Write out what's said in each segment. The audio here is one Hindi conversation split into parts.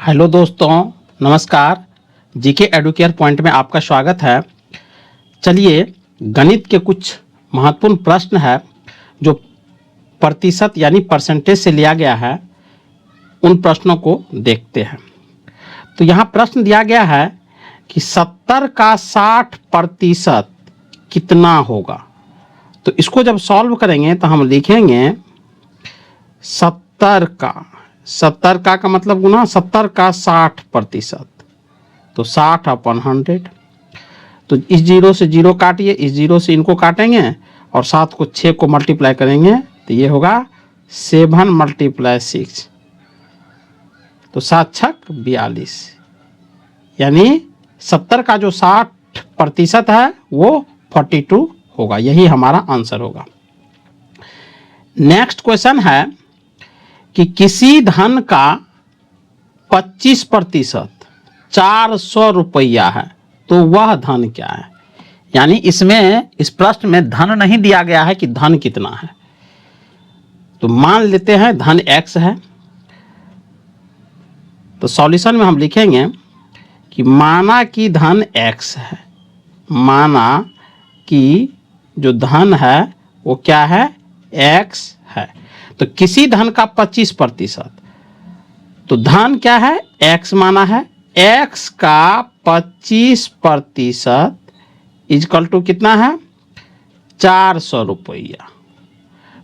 हेलो दोस्तों, नमस्कार। जीके एडुकेयर पॉइंट में आपका स्वागत है। चलिए, गणित के कुछ महत्वपूर्ण प्रश्न है जो प्रतिशत यानी परसेंटेज से लिया गया है, उन प्रश्नों को देखते हैं। तो यहाँ प्रश्न दिया गया है कि 70 का 60% कितना होगा। तो इसको जब सॉल्व करेंगे तो हम लिखेंगे 70 का मतलब गुना 70 का 60%, तो 60/100। तो इस जीरो से जीरो काटिए, इस जीरो से इनको काटेंगे और 7 को 6 को मल्टीप्लाई करेंगे तो ये होगा 7 × 6, तो 7 छक 42, यानी 70 का जो 60% है वो 42 होगा। यही हमारा आंसर होगा। नेक्स्ट क्वेश्चन है कि किसी धन का 25% 400 रुपया है, तो वह धन क्या है। यानी इसमें इस प्रश्न में धन नहीं दिया गया है कि धन कितना है। तो मान लेते हैं धन x है। तो सॉल्यूशन में हम लिखेंगे कि माना कि धन x है, माना कि जो धन है वो क्या है, x है। तो किसी धन का 25%, तो धन क्या है, x माना है, x का 25% इक्वल टू कितना है, 400 रुपया।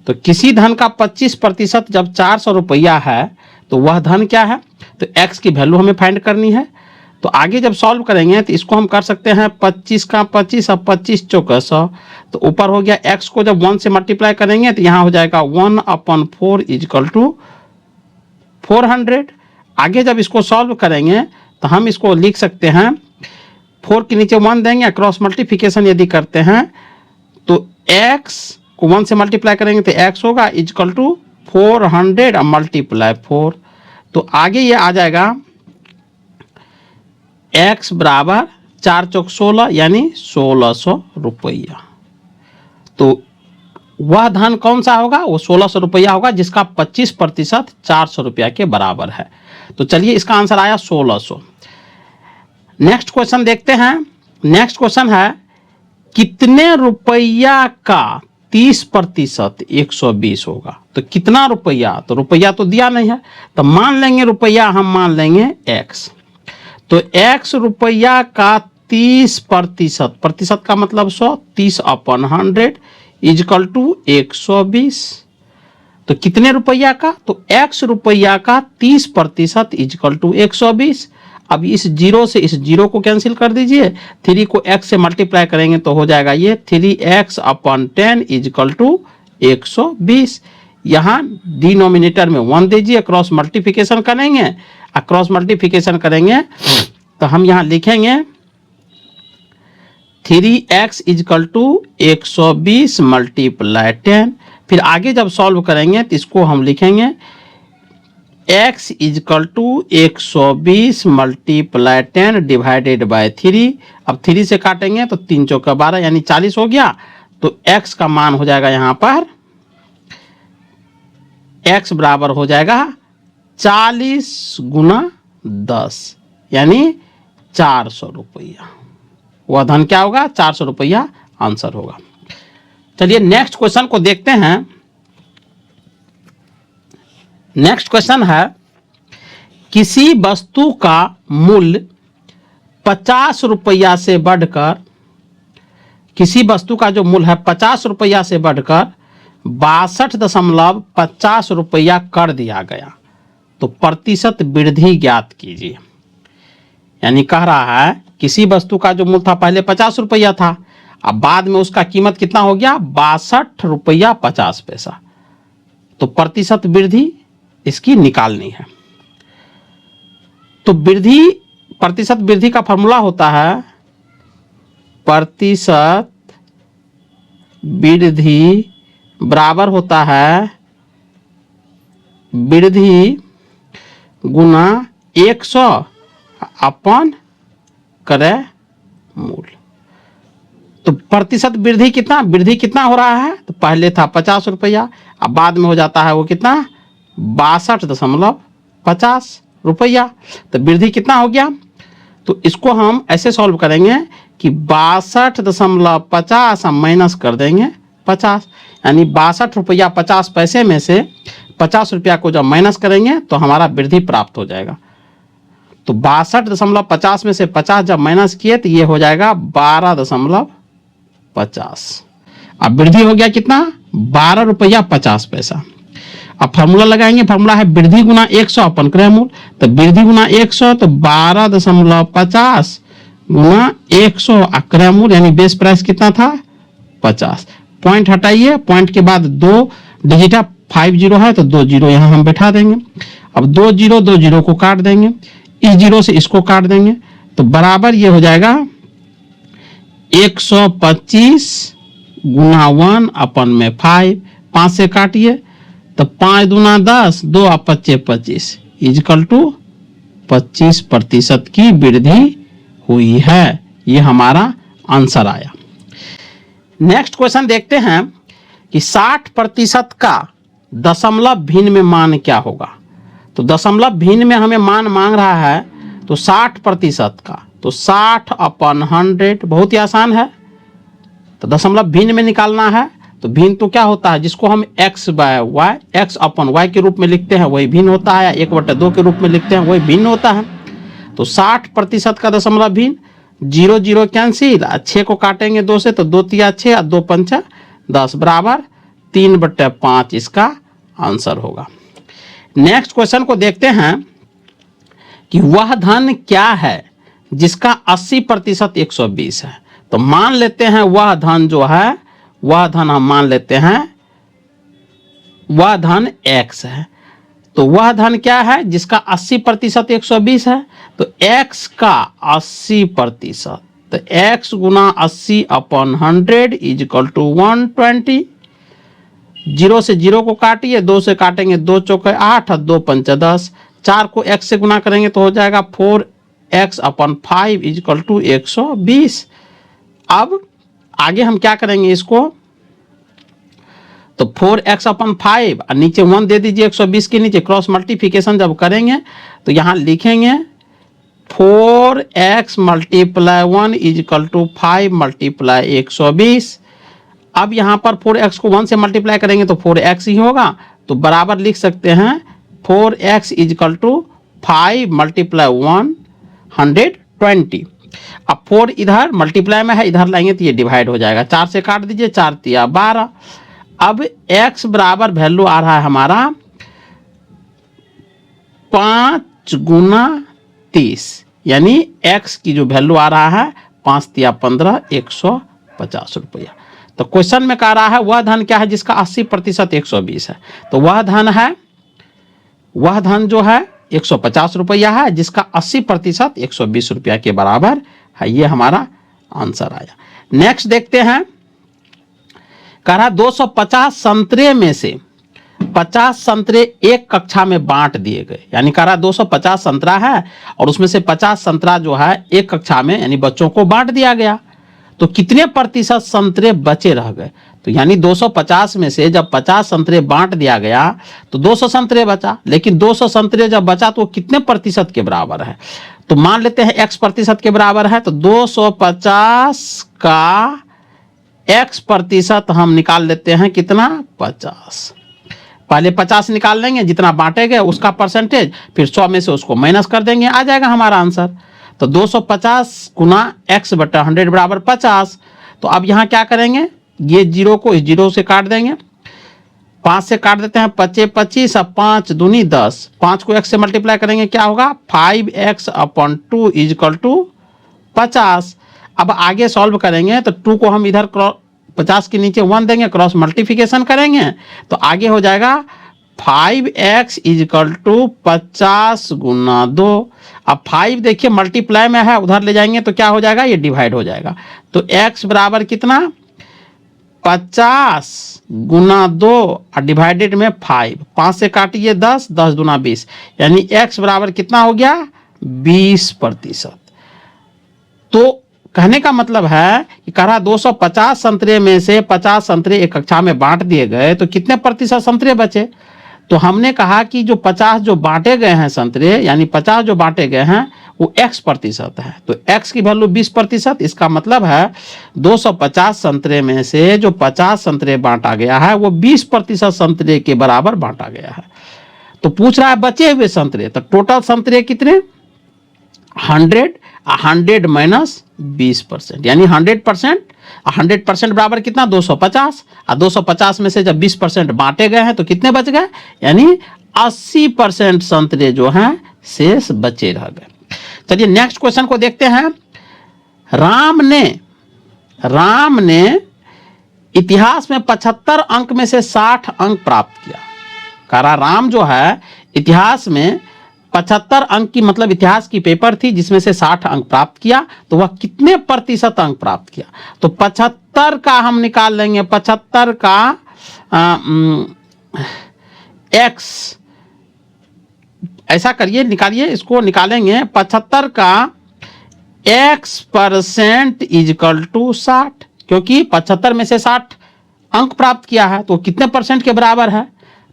तो किसी धन का 25% जब 400 रुपया है तो वह धन क्या है। तो x की वैल्यू हमें फाइंड करनी है। तो आगे जब सॉल्व करेंगे तो इसको हम कर सकते हैं 25 का 25 और 25 चौका 100, तो ऊपर हो गया। x को जब 1 से मल्टीप्लाई करेंगे तो यहाँ हो जाएगा 1/4 इक्वल टू 400। आगे जब इसको सॉल्व करेंगे तो हम इसको लिख सकते हैं, 4 के नीचे 1 देंगे, क्रॉस मल्टीप्लिकेशन यदि करते हैं तो x को 1 से मल्टीप्लाई करेंगे तो x होगा इक्वल टू 400 मल्टीप्लाई 4। तो आगे ये आ जाएगा x बराबर 4 चौक 16 यानी 1600 रुपया। तो वह धन कौन सा होगा, वो 1600 रुपया होगा जिसका 25% 400 रुपया के बराबर है। तो चलिए इसका आंसर आया 1600। नेक्स्ट क्वेश्चन देखते हैं। नेक्स्ट क्वेश्चन है कितने रुपया का 30% 120 होगा। तो कितना रुपया, तो रुपया तो दिया नहीं है, तो मान लेंगे रुपया, हम मान लेंगे x। तो x रुपया का 30%, प्रतिशत का मतलब 100, 30/100 इक्वल टू 120। तो कितने रुपया का, तो x रुपया का 30% इक्वल टू 120। अब इस जीरो से इस जीरो को कैंसिल कर दीजिए, 3 को x से मल्टीप्लाई करेंगे तो हो जाएगा ये 3x/10 इक्वल टू 120। यहाँ डिनोमिनेटर में 1 दीजिए, क्रॉस मल्टीप्लिकेशन करेंगे, क्रॉस मल्टीप्लिकेशन करेंगे तो हम यहाँ लिखेंगे 3x इक्वल टू 120 मल्टीप्लाई 10। फिर आगे जब सॉल्व करेंगे तो इसको हम लिखेंगे x equal to 120 multiply 10 divided by 3। अब 3 से काटेंगे तो 3 चौका 12 यानी 40 हो गया। तो x का मान हो जाएगा यहाँ पर, x बराबर हो जाएगा 40 गुना 10 यानी 400 रुपया। वह धन क्या होगा, 400 रुपया आंसर होगा। चलिए नेक्स्ट क्वेश्चन को देखते हैं। नेक्स्ट क्वेश्चन है किसी वस्तु का मूल्य 50 रुपया से बढ़कर, किसी वस्तु का जो मूल्य है 50 रुपया से बढ़कर 62.50 रुपया कर दिया गया, तो प्रतिशत वृद्धि ज्ञात कीजिए। यानी कह रहा है किसी वस्तु का जो मूल्य था पहले 50 रुपया था, अब बाद में उसका कीमत कितना हो गया, 62 रुपया 50 पैसा। तो प्रतिशत वृद्धि इसकी निकालनी है। तो वृद्धि, प्रतिशत वृद्धि का फॉर्मूला होता है प्रतिशत वृद्धि बराबर होता है वृद्धि गुना 100 अपन क्रय मूल्य। तो प्रतिशत वृद्धि कितना, वृद्धि कितना हो रहा है, तो पहले था 50 रुपया, अब बाद में हो जाता है वो कितना, 62.50 रुपया। तो वृद्धि कितना हो गया, तो इसको हम ऐसे सॉल्व करेंगे कि 62.50 हम माइनस कर देंगे 50, यानी 62 रुपया 50 पैसे में से 50 रुपया को जब माइनस करेंगे तो हमारा वृद्धि प्राप्त हो जाएगा। तो 62.50 में से 50 जब माइनस किए तो ये हो जाएगा 12.50। अब वृद्धि हो गया कितना, 12 रुपया 50 पैसा। अब फार्मूला लगाएंगे, फार्मूला है वृद्धि गुना 100 अपन क्रयमूल्य। तो वृद्धि गुना 100 तो 12.50 गुना 100 क्रयमूल्य, यानी बेस प्राइस कितना था 50। पॉइंट हटाइए, पॉइंट के बाद 2 डिजिट 50 है तो 2 जीरो यहाँ हम बैठा देंगे। अब 2 जीरो को काट देंगे, इस जीरो से इसको काट देंगे तो बराबर ये हो जाएगा 125 गुना 1 अपन में 5, 5 से काटिए तो 5 दूना 10, 2 और 25 25 इजकल टू 25% की वृद्धि हुई है। ये हमारा आंसर आया। नेक्स्ट क्वेश्चन देखते हैं कि 60% का दशमलव भिन्न में मान क्या होगा। तो दशमलव भिन्न में हमें मान मांग रहा है, तो 60% का, तो 60/100 बहुत ही आसान है। तो दशमलव भिन्न में निकालना है, तो भिन्न तो क्या होता है, जिसको हम x बाय वाई, x/y के रूप में लिखते हैं वही भिन्न होता है, या 1/2 के रूप में लिखते हैं वही भिन्न होता है। तो 60% का दशमलव भिन्न, 0 0 कैंसिल, 6 को काटेंगे 2 से तो 2 तिया 6 और 2 पंचा 10 बराबर 3/5 इसका आंसर होगा। नेक्स्ट क्वेश्चन को देखते हैं कि वह धन क्या है जिसका 80% 120 है। तो मान लेते हैं वह धन जो है, वह धन हम मान लेते हैं वह धन x है। तो वह धन क्या है जिसका 80% 120 है, तो x का 80%, तो x गुना 80/100 इजकल टू 120। 0 से 0 को काटिए, 2 से काटेंगे 2 चौके 8 और 2 पंचा 10, 4 को x से गुना करेंगे तो हो जाएगा 4x/5 इजकल टू 120। अब आगे हम क्या करेंगे इसको, तो 4x/5 और नीचे 1 दे दीजिए 120 के नीचे, क्रॉस मल्टीप्लिकेशन जब करेंगे तो यहाँ लिखेंगे 4x × 1 इजकल टू 5 × 120। अब यहाँ पर 4x को 1 से मल्टीप्लाई करेंगे तो 4x ही होगा, तो बराबर लिख सकते हैं 4x इजकल टू 5 × 120। अब 4 इधर मल्टीप्लाई में है, इधर लाएंगे तो ये डिवाइड हो जाएगा, 4 से काट दीजिए, 4 तिया 12। अब x बराबर वैल्यू आ रहा है हमारा 5 गुना 30, यानी x की जो वैल्यू आ रहा है 5 तिया 15 150 रुपया। तो क्वेश्चन में कह रहा है वह धन क्या है जिसका 80% 120 है। तो वह धन है, वह धन जो है 150 रुपया है जिसका 80% 120 रुपया के बराबर है। ये हमारा आंसर आया। नेक्स्ट देखते हैं, कह रहा 250 संतरे में से 50 संतरे एक कक्षा में बांट दिए गए, यानी कह रहा 250 संतरा है और उसमें से 50 संतरा जो है एक कक्षा में यानी बच्चों को बांट दिया गया, तो कितने प्रतिशत संतरे बचे रह गए। तो यानी 250 में से जब 50 संतरे बांट दिया गया तो 200 संतरे बचा, लेकिन 200 संतरे जब बचा तो वो कितने प्रतिशत के बराबर है। तो मान लेते हैं x प्रतिशत के बराबर है, तो 250 का x प्रतिशत हम निकाल लेते हैं कितना 50। पहले 50 निकाल लेंगे जितना बांटे गए उसका परसेंटेज, फिर 100 में से उसको माइनस कर देंगे, आ जाएगा हमारा आंसर। तो 250 गुना x/100 बराबर 50। तो अब यहाँ क्या करेंगे, ये 0 को इस 0 से काट देंगे, 5 से काट देते हैं 25 25 और 5 दूनी 10, 5 को x से मल्टीप्लाई करेंगे क्या होगा 5x/2 इजकल टू 50। अब आगे सॉल्व करेंगे तो 2 को हम इधर 50 के नीचे 1 देंगे, क्रॉस मल्टीप्लिकेशन करेंगे तो आगे हो जाएगा 5x इजकल टू 50 गुना 2। अब 5 देखिए मल्टीप्लाई में है, उधर ले जाएंगे तो क्या हो जाएगा, ये डिवाइड हो जाएगा। तो x बराबर कितना 50 गुना 2 और डिवाइडेड में 5, 5 से काटिए 10, 10 दूना 20, यानी x बराबर कितना हो गया 20%। तो कहने का मतलब है कि कह रहा 250 संतरे में से 50 संतरे एक कक्षा में बांट दिए गए, तो कितने प्रतिशत संतरे बचे। तो हमने कहा कि जो 50 जो बांटे गए हैं संतरे, यानी 50 जो बांटे गए हैं वो x प्रतिशत है, तो x की वैल्यू 20%। इसका मतलब है 250 संतरे में से जो 50 संतरे बांटा गया है वो 20% संतरे के बराबर बांटा गया है। तो पूछ रहा है बचे हुए संतरे, तो टोटल संतरे कितने, 100 माइनस 20%, यानी 100% बराबर कितना, 250, और 250 में से जब 20% बांटे गए हैं तो कितने बच गए, यानी 80% संतरे जो हैं शेष बचे रह गए। चलिए नेक्स्ट क्वेश्चन को देखते हैं। राम ने इतिहास में 75 अंक में से 60 अंक प्राप्त किया। कहा राम जो है इतिहास में 75 अंक की, मतलब इतिहास की पेपर थी जिसमें से 60 अंक प्राप्त किया, तो वह कितने प्रतिशत अंक प्राप्त किया। तो 75 का हम निकाल लेंगे, 75 का x, ऐसा करिए निकालिए, इसको निकालेंगे 75 का x% इजकल टू 60, क्योंकि 75 में से 60 अंक प्राप्त किया है तो कितने परसेंट के बराबर है,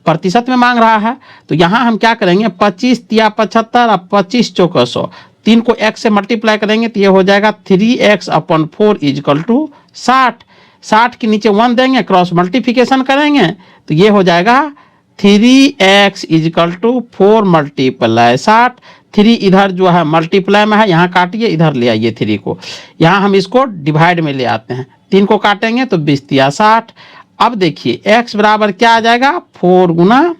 प्रतिशत में मांग रहा है। तो यहां हम क्या करेंगे, 25 या 75 और 25 चौका 100, 3 को x से मल्टीप्लाई करेंगे तो ये हो जाएगा 3x/4 इजकल टू 60। 60 के नीचे 1 देंगे, क्रॉस मल्टीप्लिकेशन करेंगे तो ये हो जाएगा 3x इजकल टू 4 मल्टीप्लाई 60। 3 इधर जो है मल्टीप्लाई में है, यहाँ काटिए, इधर ले आइए 3 को, यहाँ हम इसको डिवाइड में ले आते हैं, 3 को काटेंगे तो 20 या 60। अब देखिए x बराबर क्या आ जाएगा, 4 गुना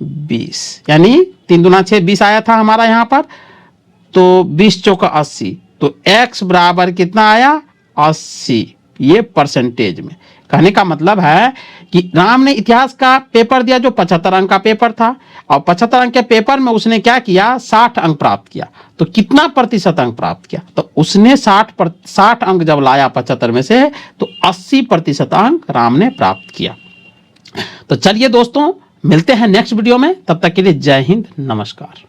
20, यानी 3 दूना 6, 20 आया था हमारा यहाँ पर, तो 20 चौका 80, तो x बराबर कितना आया, 80। ये परसेंटेज में कहने का मतलब है कि राम ने इतिहास का पेपर दिया जो 75 अंक का पेपर था, और 75 अंक के पेपर में उसने क्या किया, 60 अंक प्राप्त किया। तो कितना प्रतिशत अंक प्राप्त किया, तो उसने 60 अंक जब लाया 75 में से, तो 80% अंक राम ने प्राप्त किया। तो चलिए दोस्तों मिलते हैं नेक्स्ट वीडियो में, तब तक के लिए जय हिंद, नमस्कार।